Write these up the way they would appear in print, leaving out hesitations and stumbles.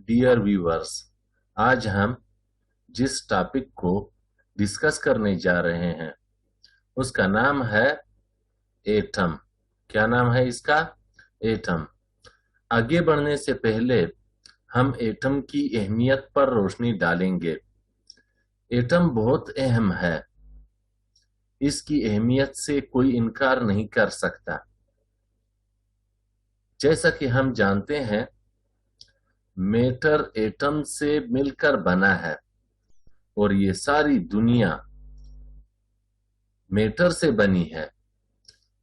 Dear viewers, आज हम जिस टॉपिक को डिस्कस करने जा रहे हैं उसका नाम है एटम। क्या नाम है इसका? एटम। आगे बढ़ने से पहले हम एटम की अहमियत पर रोशनी डालेंगे। एटम बहुत अहम है, इसकी अहमियत से कोई इनकार नहीं कर सकता। जैसा कि हम जानते हैं, मैटर एटम से मिलकर बना है और ये सारी दुनिया मैटर से बनी है,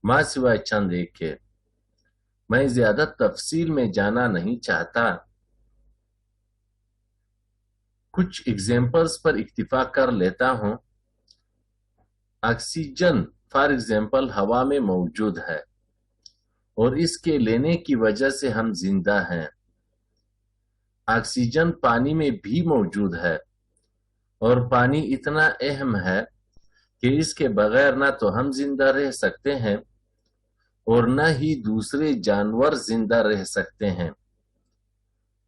मां सिवाय चंद एक के। मैं ज्यादा तफसील में जाना नहीं चाहता, कुछ एग्जाम्पल्स पर इक्तिफा कर लेता हूं। ऑक्सीजन फॉर एग्जाम्पल हवा में मौजूद है और इसके लेने की वजह से हम जिंदा हैं। ऑक्सीजन पानी में भी मौजूद है और पानी इतना अहम है कि इसके बगैर ना तो हम जिंदा रह सकते हैं और न ही दूसरे जानवर जिंदा रह सकते हैं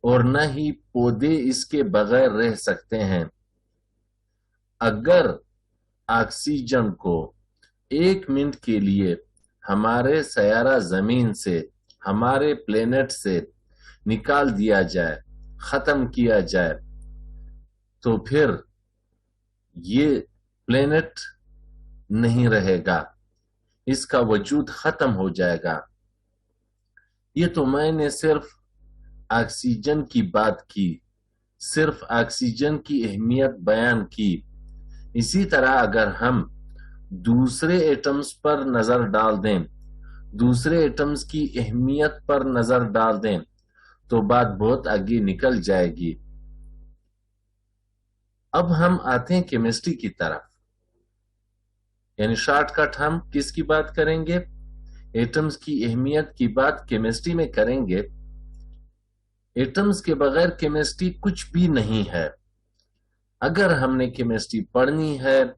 और न ही पौधे इसके बगैर रह सकते हैं। अगर ऑक्सीजन को 1 मिनट के लिए हमारे सयारा जमीन से, हमारे प्लेनेट से निकाल दिया जाए, खत्म किया जाए, तो फिर ये प्लेनेट नहीं रहेगा, इसका वजूद खत्म हो जाएगा। ये तो मैंने सिर्फ ऑक्सीजन की बात की, सिर्फ ऑक्सीजन की अहमियत बयान की। इसी तरह अगर हम दूसरे एटम्स पर नजर डाल दें, दूसरे एटम्स की अहमियत पर नजर डाल दें, तो बात बहुत आगे निकल जाएगी। अब हम आते हैं केमिस्ट्री की तरफ, यानी शॉर्टकट हम किसकी बात करेंगे? एटम्स की अहमियत की बात केमिस्ट्री में करेंगे। एटम्स के बगैर केमिस्ट्री कुछ भी नहीं है। अगर हमने केमिस्ट्री पढ़नी है,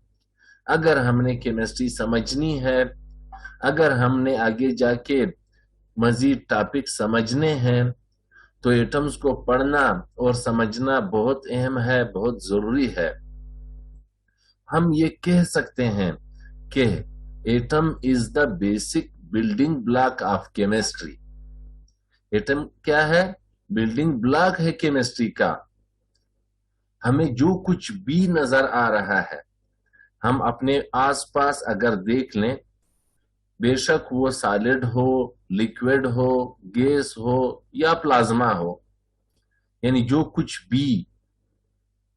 अगर हमने केमिस्ट्री समझनी है, अगर हमने आगे जाके मजीद टॉपिक समझने हैं, तो एटम्स को पढ़ना और समझना बहुत अहम है, बहुत जरूरी है। हम ये कह सकते हैं कि atom is the basic building block of chemistry. Atom क्या है? बिल्डिंग ब्लॉक है केमिस्ट्री का। हमें जो कुछ भी नजर आ रहा है, हम अपने आसपास अगर देख लें, बेशक वो सॉलिड हो, लिक्विड हो, गैस हो या प्लाज्मा हो, यानी जो कुछ भी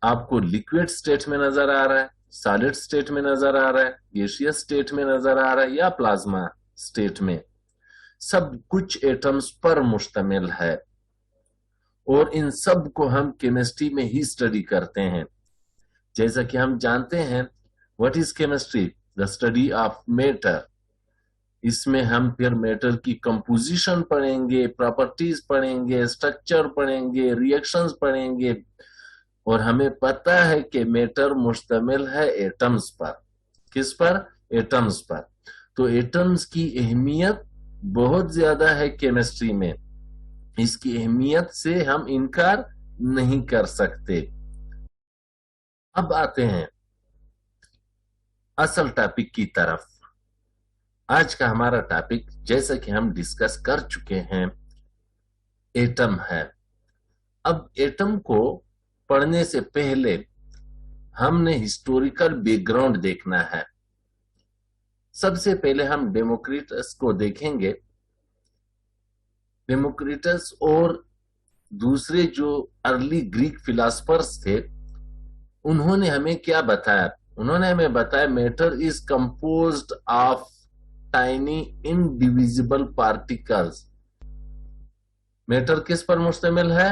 आपको लिक्विड स्टेट में नजर आ रहा है, सॉलिड स्टेट में नजर आ रहा है, गैसियस स्टेट में नजर आ रहा है या प्लाज्मा स्टेट में, सब कुछ एटम्स पर मुश्तमिल है और इन सब को हम केमिस्ट्री में ही स्टडी करते हैं। जैसा कि हम जानते हैं, what is chemistry? The study of matter. इसमें हम फिर मैटर की कंपोजिशन पढ़ेंगे, प्रॉपर्टीज पढ़ेंगे, स्ट्रक्चर पढ़ेंगे, रिएक्शंस पढ़ेंगे और हमें पता है कि मैटर मुश्तमिल है एटम्स पर। किस पर? एटम्स पर। तो एटम्स की अहमियत बहुत ज्यादा है केमिस्ट्री में, इसकी अहमियत से हम इनकार नहीं कर सकते। अब आते हैं असल टॉपिक की तरफ। आज का हमारा टॉपिक, जैसा कि हम डिस्कस कर चुके हैं, एटम है। अब एटम को पढ़ने से पहले हमने हिस्टोरिकल बैकग्राउंड देखना है। सबसे पहले हम डेमोक्रिटस को देखेंगे। डेमोक्रिटस और दूसरे जो अर्ली ग्रीक फिलोसफर्स थे, उन्होंने हमें क्या बताया? उन्होंने हमें बताया matter is composed of tiny indivisible particles. Matter किस पर मुश्तमिल है?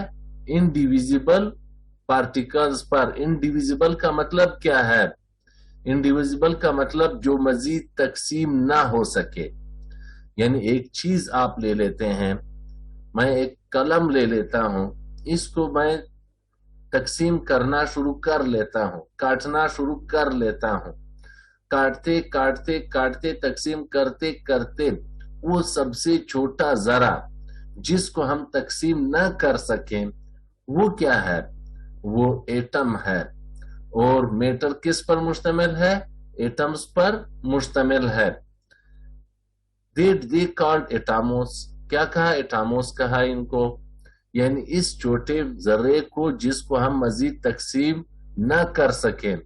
इनडिविजिबल पार्टिकल्स पर। इनडिविजिबल का मतलब क्या है? इनडिविजिबल का मतलब जो मजीद तकसीम ना हो सके। यानी एक चीज आप ले लेते हैं, मैं एक कलम ले लेता हूं, इसको मैं तकसीम करना शुरू कर लेता हूं, काटना शुरू कर लेता हूं, काटते काटते काटते तकसीम करते करते वो सबसे छोटा जरा जिसको हम तकसीम ना कर सकें, वो क्या है? वो एटम है। और मैटर किस पर मुश्तमिल है? एटम्स पर मुश्तमिल है। दे कॉल्ड एटामोस। क्या कहा? एटामोस कहा इनको। यानी इस छोटे जर्रे को जिसको हम मजीद तकसीम न कर सकें,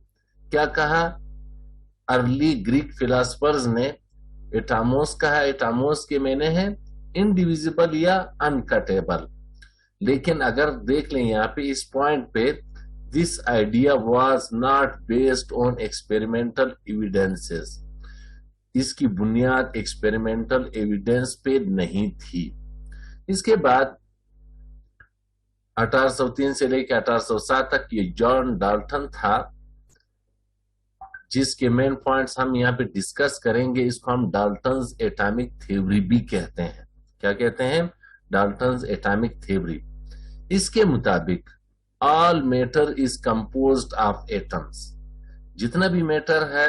क्या कहा? अर्ली ग्रीक फिलोसफर्स ने एटामोस कहा। एटामोस के माने हैं इनडिविजिबल या अनकटेबल। लेकिन अगर देख लें यहाँ पे इस पॉइंट पे, this idea was not based on experimental evidences. इसकी बुनियाद एक्सपेरिमेंटल एविडेंस पे नहीं थी। इसके बाद 1803 से लेकर 1807 तक ये जॉन डाल्टन था, जिसके मेन पॉइंट्स हम यहाँ पे डिस्कस करेंगे। इसको हम डाल्टन्स एटॉमिक थ्योरी भी कहते हैं। क्या कहते हैं? Dalton's atomic theory. इसके मुताबिक all matter is composed of atoms. जितना भी मैटर है,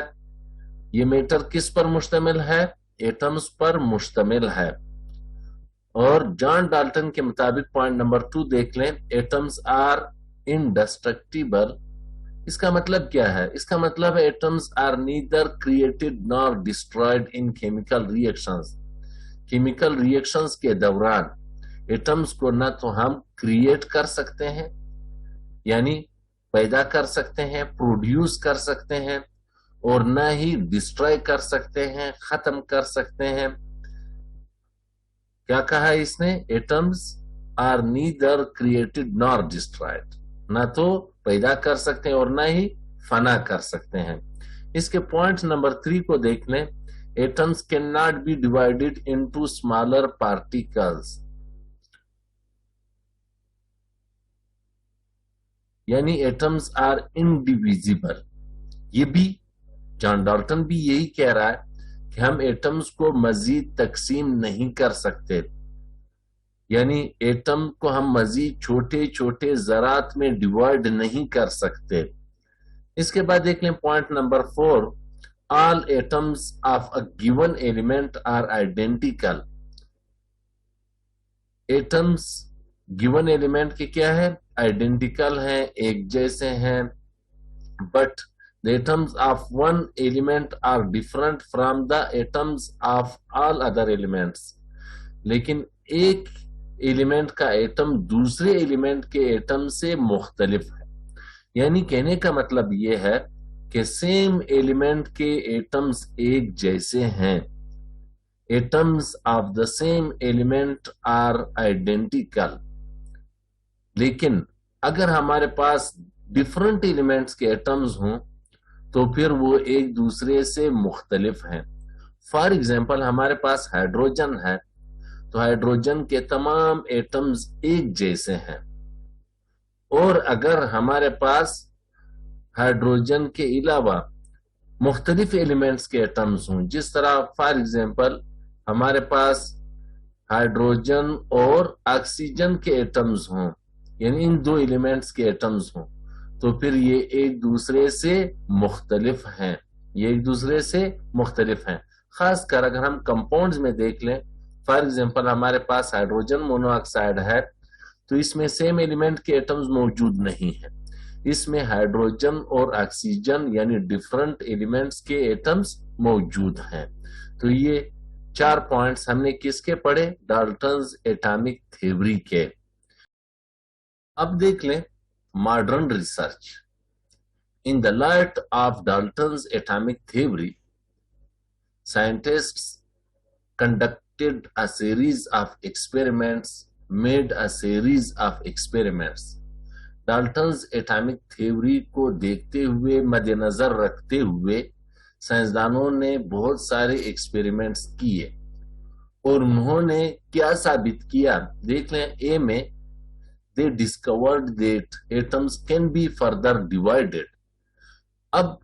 ये मैटर किस पर मुश्तमिल है? एटम्स पर मुश्तमिल है। और जॉन डाल्टन के मुताबिक पॉइंट नंबर 2 देख लें, एटम्स आर इंडेस्ट्रक्टिबल। इसका मतलब क्या है? इसका मतलब है atoms are neither created nor destroyed in chemical reactions. Chemical reactions के दौरान एटम्स को न तो हम क्रिएट कर सकते हैं, यानी पैदा कर सकते हैं, प्रोड्यूस कर सकते हैं, और न ही डिस्ट्रॉय कर सकते हैं, खत्म कर सकते हैं। क्या कहा इसने? Atoms are neither created nor destroyed. ना तो पैदा कर सकते हैं और ना ही फना कर सकते हैं। इसके पॉइंट नंबर 3 को देख लें, atoms can not be divided into smaller particles. यानी एटम्स आर इनडिविजिबल। ये भी जॉन डाल्टन भी यही कह रहा है कि हम एटम्स को मजीद तकसीम नहीं कर सकते, यानी एटम को हम मजीद छोटे छोटे ज़रात में डिवाइड नहीं कर सकते। इसके बाद देख लें point number 4, all atoms of a given element are identical. Atoms given element के क्या है? आइडेंटिकल हैं, एक जैसे हैं। But the atoms of one element are different from the atoms of all other elements। लेकिन एक एलिमेंट का एटम दूसरे एलिमेंट के एटम से मुख्तलिफ है। यानी कहने का मतलब यह है कि सेम एलिमेंट के एटम्स एक जैसे हैं। Atoms of the same element are identical. लेकिन अगर हमारे पास डिफरेंट एलिमेंट्स के एटम्स हों तो फिर वो एक दूसरे से मुख्तलिफ हैं। फॉर एग्जाम्पल, हमारे पास हाइड्रोजन है, तो हाइड्रोजन के तमाम एटम्स एक जैसे हैं। और अगर हमारे पास हाइड्रोजन के अलावा मुख्तलिफ एलिमेंट्स के एटम्स हों, जिस तरह फॉर एग्जाम्पल हमारे पास हाइड्रोजन और ऑक्सीजन के एटम्स हों, यानी इन दो एलिमेंट्स के एटम्स हों, तो फिर ये एक दूसरे से मुख्तलिफ हैं। ये एक दूसरे से मुख्तलिफ हैं। खासकर अगर हम कंपाउंड्स में देख लें, फॉर एग्जांपल हमारे पास हाइड्रोजन मोनोऑक्साइड है, तो इसमें सेम एलिमेंट के एटम्स मौजूद नहीं है। इसमें हाइड्रोजन और ऑक्सीजन यानी डिफरेंट एलिमेंट्स के एटम्स मौजूद हैं। तो ये 4 पॉइंट्स हमने किसके पढ़े? डाल्टन्स एटॉमिक थ्योरी के। अब देख लें modern research. In the light of Dalton's atomic theory, scientists conducted a series of experiments, made a series of experiments. Dalton's atomic theory को देखते हुए, मद्देनजर रखते हुए साइंसदानों ने बहुत सारे एक्सपेरिमेंट्स किए। और उन्होंने क्या साबित किया? देख लें। ए में they discovered that atoms can be further divided। अब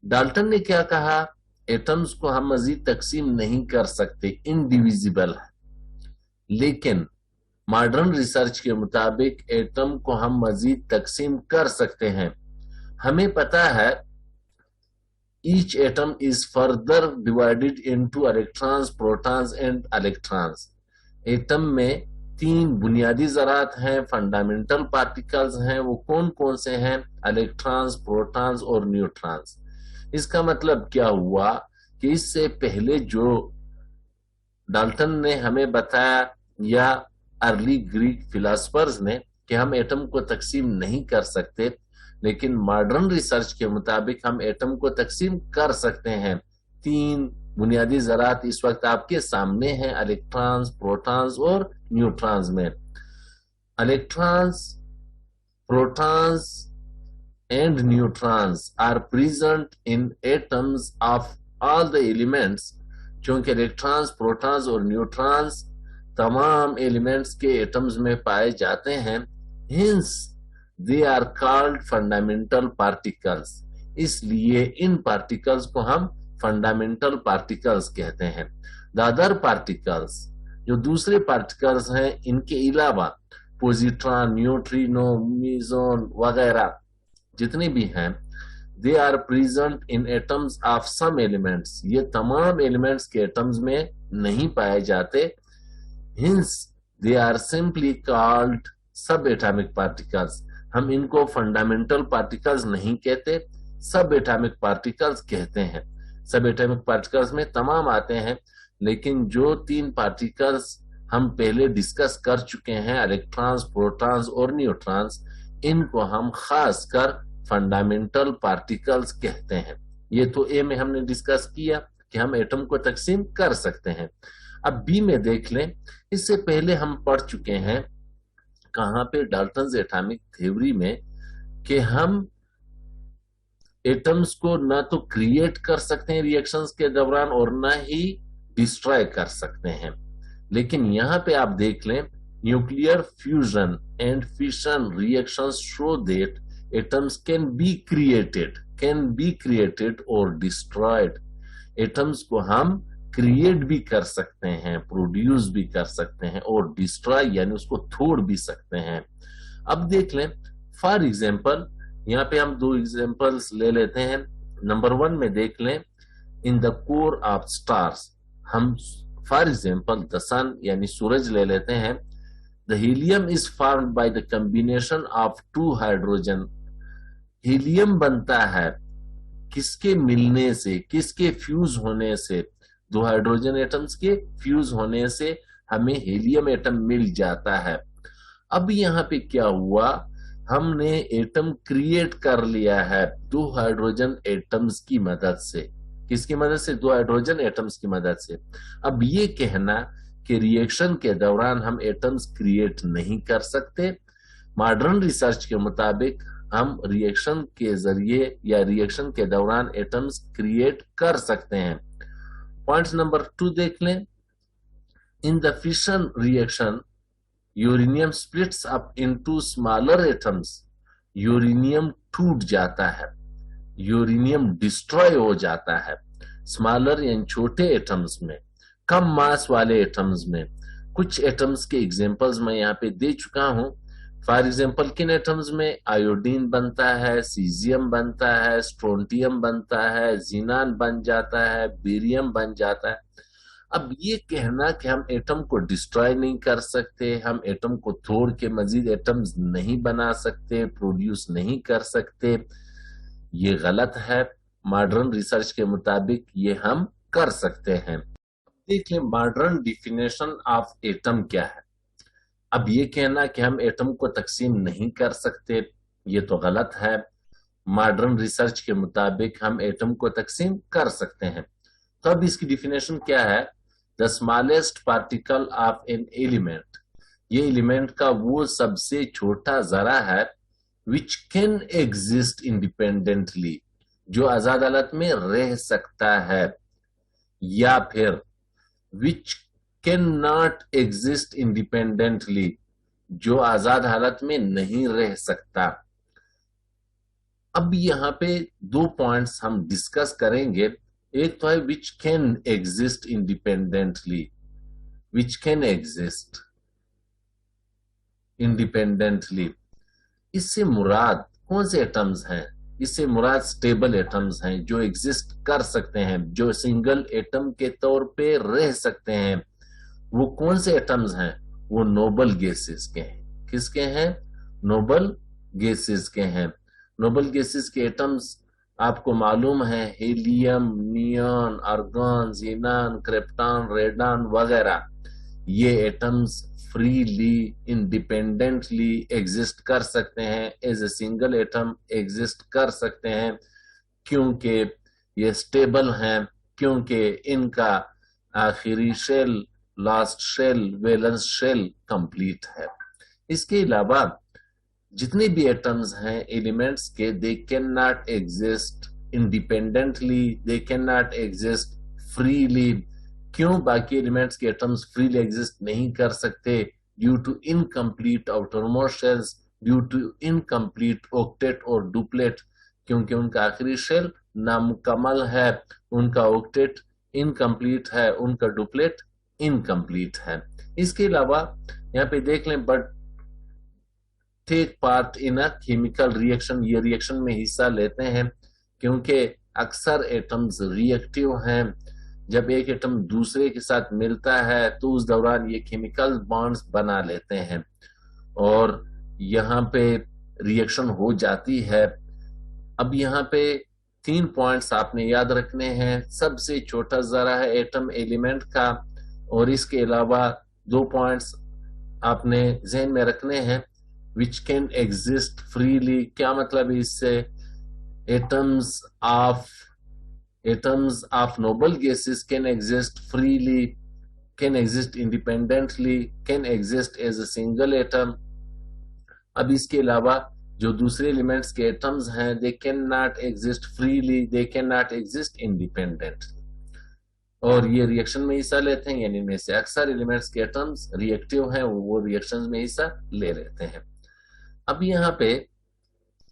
डाल्टन ने क्या कहा? एटम्स को हम मजीद तकसीम नहीं कर सकते, इनडिविजिबल है। लेकिन मॉडर्न रिसर्च के मुताबिक एटम को हम मजीद तकसीम कर सकते हैं। हमें पता है each atom is further divided into electrons, protons and electrons। Atom में तीन बुनियादी ज़रात हैं, फंडामेंटल पार्टिकल्स हैं, वो कौन कौन से हैं? इलेक्ट्रॉन्स, प्रोटॉन्स और न्यूट्रॉन्स। इसका मतलब क्या हुआ कि इससे पहले जो डाल्टन ने हमें बताया या अर्ली ग्रीक फिलोसफर्स ने कि हम एटम को तकसीम नहीं कर सकते, लेकिन मॉडर्न रिसर्च के मुताबिक हम एटम को तकसीम कर सकते हैं। तीन बुनियादी ज़रात इस वक्त आपके सामने हैं, इलेक्ट्रॉन्स, प्रोटॉन्स और न्यूट्रॉन्स में। Electrons, protons and neutrons are present in atoms of all the elements। क्योंकि इलेक्ट्रॉन्स, प्रोटॉन्स और न्यूट्रॉन्स तमाम एलिमेंट्स के एटम्स में पाए जाते हैं, hence they are called fundamental particles। इसलिए इन पार्टिकल्स को हम फंडामेंटल पार्टिकल्स कहते हैं। द अदर पार्टिकल्स, जो दूसरे पार्टिकल्स हैं, इनके अलावा पॉजिट्रॉन, न्यूट्रिनो, मीजॉन वगैरह जितने भी हैं, they are present in atoms of some elements. ये तमाम एलिमेंट्स के एटम्स में नहीं पाए जाते, hence they are simply called subatomic particles. हम इनको फंडामेंटल पार्टिकल्स नहीं कहते, सब एटॉमिक पार्टिकल्स कहते हैं। सब एटॉमिक पार्टिकल्स में तमाम आते हैं, लेकिन जो तीन पार्टिकल्स हम पहले डिस्कस कर चुके हैं, इलेक्ट्रॉन्स, प्रोटॉन्स और न्यूट्रॉन्स, इनको हम खासकर फंडामेंटल पार्टिकल्स कहते हैं। ये तो ए में हमने डिस्कस किया कि हम एटम को तकसीम कर सकते हैं। अब बी में देख लें, इससे पहले हम पढ़ चुके हैं कहां पे, डाल्टन्स एटॉमिक थ्योरी में, कि हम एटम्स को ना तो क्रिएट कर सकते हैं रिएक्शंस के दौरान और ना ही डिस्ट्रॉय कर सकते हैं। लेकिन यहां पे आप देख लें, nuclear fusion and fission reactions show that atoms can be created or destroyed। Atoms को हम क्रिएट भी कर सकते हैं, प्रोड्यूस भी कर सकते हैं और डिस्ट्रॉय यानी उसको तोड़ भी सकते हैं। अब देख लें, फॉर एग्जांपल यहाँ पे हम दो एग्जांपल्स ले लेते हैं। नंबर 1 में देख लें, in the core of stars, हम फॉर एग्जांपल द सन यानी सूरज ले लेते हैं। The helium is formed by the combination of 2 hydrogen. Helium बनता है किसके मिलने से, किसके फ्यूज होने से? 2 हाइड्रोजन एटम्स के फ्यूज होने से हमें हीलियम एटम मिल जाता है। अब यहाँ पे क्या हुआ, हमने एटम क्रिएट कर लिया है 2 हाइड्रोजन एटम्स की मदद से। किसकी मदद से? 2 हाइड्रोजन एटम्स की मदद से। अब ये कहना कि रिएक्शन के दौरान हम एटम्स क्रिएट नहीं कर सकते, मॉडर्न रिसर्च के मुताबिक हम रिएक्शन के जरिए या रिएक्शन के दौरान एटम्स क्रिएट कर सकते हैं। पॉइंट नंबर 2 देख लें, in the fission reaction uranium splits up into smaller atoms. Uranium टूट जाता है, यूरेनियम डिस्ट्रॉय हो जाता है स्मॉलर यानी छोटे एटम्स में, कम मास वाले एटम्स में। कुछ एटम्स के एग्जांपल्स मैं यहाँ पे दे चुका हूं। फॉर एग्जांपल किन एटम्स में? आयोडीन बनता है, सीजियम बनता है, स्ट्रोंटियम बनता है, जीनान बन जाता है, बेरियम बन जाता है। अब ये कहना कि हम एटम को डिस्ट्रॉय नहीं कर सकते, हम एटम को तोड़ के मजीद एटम्स नहीं बना सकते, प्रोड्यूस नहीं कर सकते, ये गलत है। मॉडर्न रिसर्च के मुताबिक ये हम कर सकते हैं। देख लें मॉडर्न डिफिनेशन ऑफ एटम क्या है। अब ये कहना कि हम एटम को तकसीम नहीं कर सकते, ये तो गलत है। मॉडर्न रिसर्च के मुताबिक हम एटम को तकसीम कर सकते हैं। तो अब इसकी डिफिनेशन क्या है? The smallest particle of an element, ये एलिमेंट का वो सबसे छोटा जरा है, विच कैन एग्जिस्ट इंडिपेंडेंटली, जो आजाद हालत में रह सकता है, या फिर which can not exist independently, जो आजाद हालत में नहीं रह सकता। अब यहां पे 2 पॉइंट्स हम डिस्कस करेंगे। एक तो है which can exist independently, which can exist independently, इससे मुराद कौन से एटम्स हैं? इससे मुराद स्टेबल एटम्स हैं जो एग्जिस्ट कर सकते हैं, जो सिंगल एटम के तौर पे रह सकते हैं। वो कौन से एटम्स हैं? वो नोबल गैसेस के हैं। किसके हैं? नोबल गैसेस के हैं। नोबल गैसेस के एटम्स आपको मालूम है, helium, neon, argon, xenon, krypton, radon वगैरह। ये एटम्स फ्रीली इंडिपेंडेंटली एग्जिस्ट कर सकते हैं, as a single atom exist कर सकते हैं, क्योंकि ये स्टेबल हैं, क्योंकि इनका आखिरी shell, last shell, valence shell complete है। इसके अलावा जितने भी एटम्स हैं एलिमेंट्स के, they can not exist independently, they can not exist freely. क्यों बाकी एलिमेंट्स के एटम्स फ्रीली एग्जिस्ट नहीं कर सकते? Due to incomplete outermost shells, due to incomplete octet और डुप्लेट, क्योंकि उनका आखिरी शेल नामुकम्मल है, उनका ऑक्टेट इनकम्प्लीट है, उनका डुप्लेट इनकम्प्लीट है। इसके अलावा यहाँ पे देख लें, but take part in a chemical reaction, ये रिएक्शन में हिस्सा लेते हैं, क्योंकि अक्सर एटम्स रिएक्टिव हैं। जब एक एटम दूसरे के साथ मिलता है तो उस दौरान ये केमिकल बॉन्ड्स बना लेते हैं और यहाँ पे रिएक्शन हो जाती है। अब यहाँ पे 3 पॉइंट्स आपने याद रखने हैं। सबसे छोटा जरा है एटम एलिमेंट का, और इसके अलावा 2 पॉइंट्स आपने जहन में रखने हैं, which can exist freely। क्या मतलब है इससे? atoms of noble gases can exist freely, can exist independently, can exist as a single atom। अब इसके अलावा जो दूसरे एलिमेंट्स के एटम्स हैं, they cannot exist freely, they cannot exist independently, और ये रिएक्शन में हिस्सा लेते हैं, यानी इनमें से अक्सर एलिमेंट्स के एटम्स रिएक्टिव हैं, वो रिएक्शंस में हिस्सा ले लेते हैं। अब यहाँ पे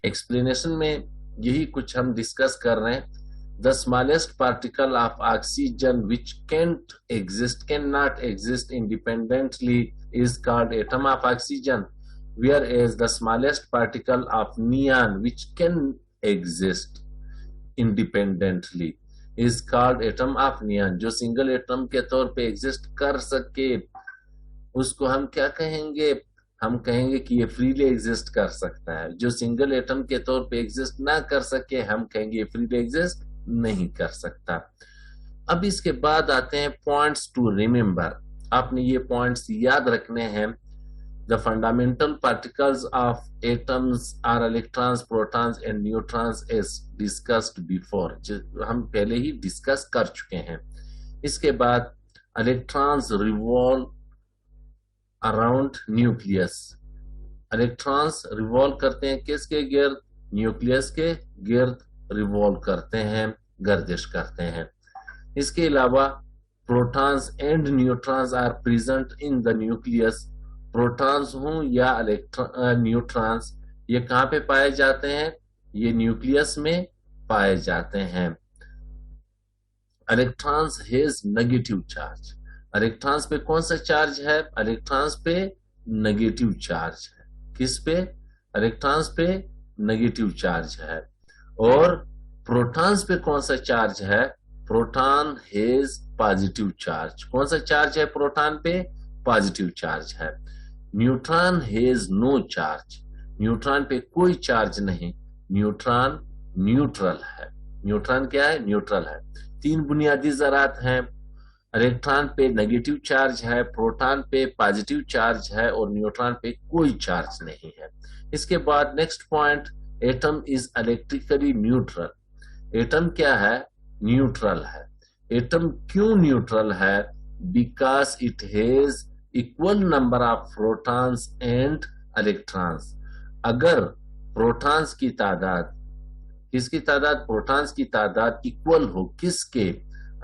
एक्सप्लेनेशन में यही कुछ हम डिस्कस कर रहे हैं। The smallest particle of oxygen which can not exist independently is called atom of oxygen, whereas the smallest particle of neon which can exist independently is called atom of neon। जो single atom के तौर पे exist कर सके उसको हम क्या कहेंगे? हम कहेंगे कि ये फ्रीली एग्जिस्ट कर सकता है। जो सिंगल एटम के तौर पे एग्जिस्ट ना कर सके हम कहेंगे ये फ्रीली एग्जिस्ट नहीं कर सकता। अब इसके बाद आते हैं पॉइंट्स टू रिमेम्बर। आपने ये पॉइंट्स याद रखने हैं। The fundamental particles of atoms are electrons, protons and neutrons as discussed before, हम पहले ही डिस्कस कर चुके हैं। इसके बाद electrons revolve around nucleus. Electrons revolve करते हैं किसके गिर्द? न्यूक्लियस के गिर्द रिवॉल्व करते हैं, गर्दिश करते हैं। इसके अलावा protons and neutrons are present in the nucleus. Protons हों या न्यूट्रॉन्स, ये कहाँ पे पाए जाते हैं? ये न्यूक्लियस में पाए जाते हैं। Electrons has negative charge. Electrons पे कौन सा चार्ज है? इलेक्ट्रॉन्स पे नेगेटिव चार्ज है। किस पे? इलेक्ट्रॉन्स पे नेगेटिव चार्ज है। और प्रोटॉन्स पे कौन सा चार्ज है? Proton has positive charge. कौन सा चार्ज है प्रोटॉन पे? पॉजिटिव चार्ज है। Neutron has no charge. Neutron पे कोई चार्ज नहीं, न्यूट्रॉन न्यूट्रल है। न्यूट्रॉन क्या है? न्यूट्रल है। 3 बुनियादी ज़रात हैं। इलेक्ट्रॉन पे नेगेटिव चार्ज है, प्रोटॉन पे पॉजिटिव चार्ज है और न्यूट्रॉन पे कोई चार्ज नहीं है। इसके बाद next point, atom is electrically neutral. Atom क्या है? न्यूट्रल है। एटम क्यों न्यूट्रल है? Because it has equal number of protons and electrons. अगर प्रोटॉन्स की तादाद, किसकी तादाद? प्रोटॉन्स की तादाद इक्वल हो किसके?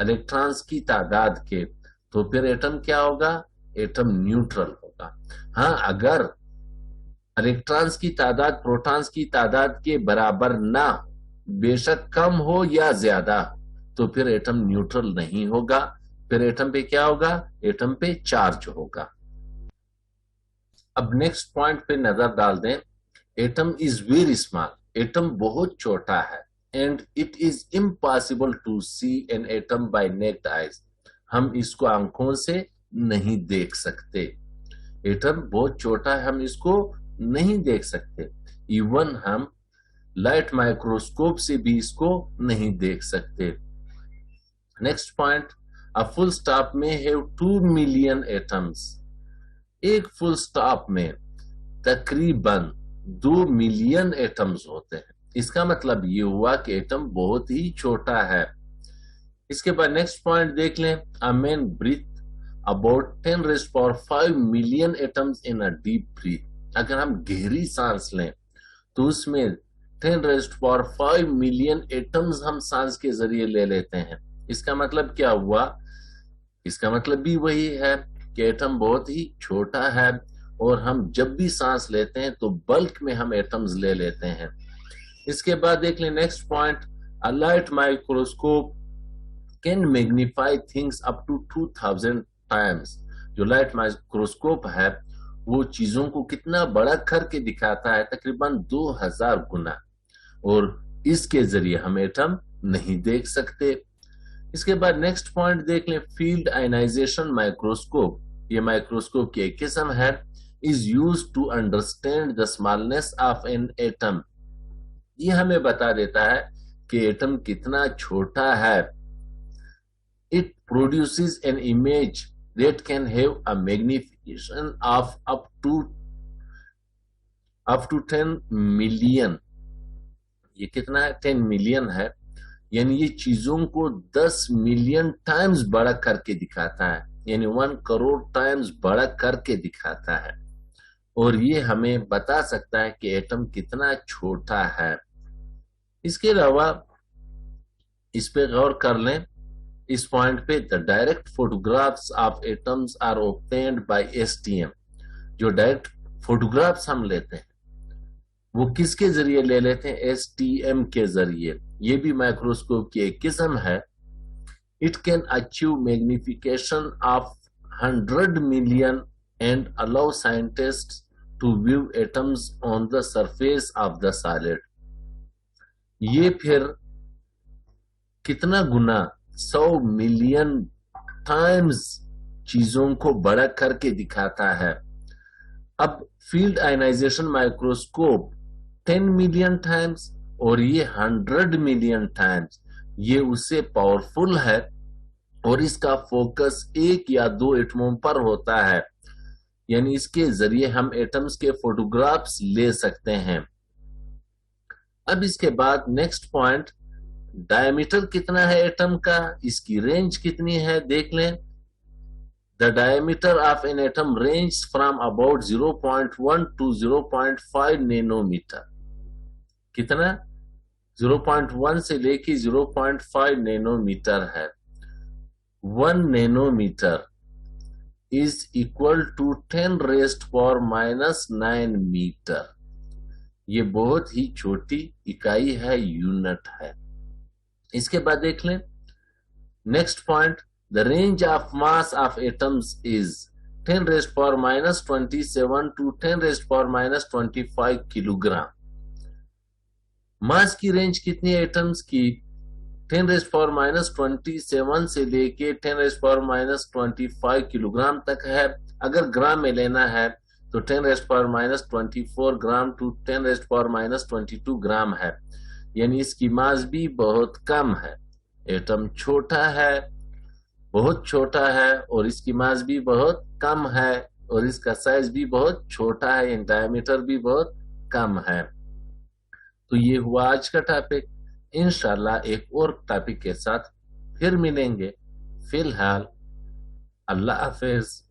इलेक्ट्रॉन्स की तादाद के, तो फिर एटम क्या होगा? एटम न्यूट्रल होगा। हाँ, अगर इलेक्ट्रॉन्स की तादाद प्रोटॉन्स की तादाद के बराबर ना हो, बेशक कम हो या ज्यादा हो, तो फिर एटम न्यूट्रल नहीं होगा। फिर एटम पे क्या होगा? एटम पे चार्ज होगा। अब नेक्स्ट पॉइंट पे नजर डाल दें। Atom is very small. Atom बहुत छोटा है। And it is impossible to see an atom by naked eyes. हम इसको आंखों से नहीं देख सकते। एटम बहुत छोटा है, हम इसको नहीं देख सकते, इवन हम लाइट माइक्रोस्कोप से भी इसको नहीं देख सकते। Next point, a full stop में हैव 2 मिलियन एटम्स। एक फुल स्टॉप में तकरीबन 2 मिलियन एटम्स होते हैं। इसका मतलब ये हुआ कि एटम बहुत ही छोटा है। इसके बाद नेक्स्ट पॉइंट देख लें, a man breathe about 10⁵ million atoms in a deep breath. अगर हम गहरी सांस लें तो उसमें 10⁵ मिलियन एटम्स हम सांस के जरिए ले लेते हैं। इसका मतलब क्या हुआ? इसका मतलब भी वही है कि एटम बहुत ही छोटा है और हम जब भी सांस लेते हैं तो बल्क में हम एटम्स ले लेते हैं। इसके बाद देख लें next point, a light microscope can magnify things up to 2000 times. जो लाइट माइक्रोस्कोप है वो चीजों को कितना बड़ा करके दिखाता है, तकरीबन 2000 गुना, और इसके जरिए हम एटम नहीं देख सकते। इसके बाद नेक्स्ट पॉइंट देख लें, फील्ड आयनाइजेशन माइक्रोस्कोप। ये माइक्रोस्कोप की एक किस्म है, is used to understand the smallness of an atom. ये हमें बता देता है कि एटम कितना छोटा है। It produces an image that can have a magnification of up to 10 million। ये कितना है? 10 मिलियन है, यानी ये चीजों को 10 मिलियन टाइम्स बड़ा करके दिखाता है, यानी 1 करोड़ टाइम्स बड़ा करके दिखाता है। और ये हमें बता सकता है कि एटम कितना छोटा है। इसके अलावा इस पे गौर कर लें, इस पॉइंट पे, the direct photographs of atoms are obtained by STM. जो डायरेक्ट फोटोग्राफ्स हम लेते हैं वो किसके जरिए ले लेते हैं? एसटीएम के जरिए। ये भी माइक्रोस्कोप की एक किस्म है। It can achieve magnification of 100 million and allow scientists to view atoms on the surface of the solid. ये फिर कितना गुना? 100 मिलियन टाइम्स चीजों को बड़ा करके दिखाता है। अब field ionization microscope 10 million times और ये 100 मिलियन टाइम्स, ये उससे पावरफुल है और इसका फोकस 1 या 2 एटमों पर होता है, यानी इसके जरिए हम एटम्स के फोटोग्राफ्स ले सकते हैं। अब इसके बाद नेक्स्ट पॉइंट, डायमीटर कितना है एटम का, इसकी रेंज कितनी है देख लें। The diameter of an atom range from about 0.1 to 0.5 nanometre. कितना? 0.1 से लेके 0.5 नैनोमीटर है। 1 nanometre is equal to 10⁻⁻⁹ metre. ये बहुत ही छोटी इकाई है, यूनिट है। इसके बाद देख लें next point, the range of mass of atoms is 10⁻⁻27 to 10⁻⁻25 kilogram. Mass की रेंज कितनी है एटम्स की? 10⁻27 से लेके 10⁻⁻25 किलोग्राम तक है। अगर ग्राम में लेना है तो 10⁻⁻24 ग्राम टू 10⁻⁻22 ग्राम है, यानी इसकी मास भी बहुत कम है। एटम छोटा है, बहुत छोटा है, और इसकी मास भी बहुत कम है, और इसका साइज भी बहुत छोटा है, यानी डायमीटर भी बहुत कम है। तो ये हुआ आज का टॉपिक। इंशाल्लाह एक और टॉपिक के साथ फिर मिलेंगे। फिलहाल अल्लाह हाफिज।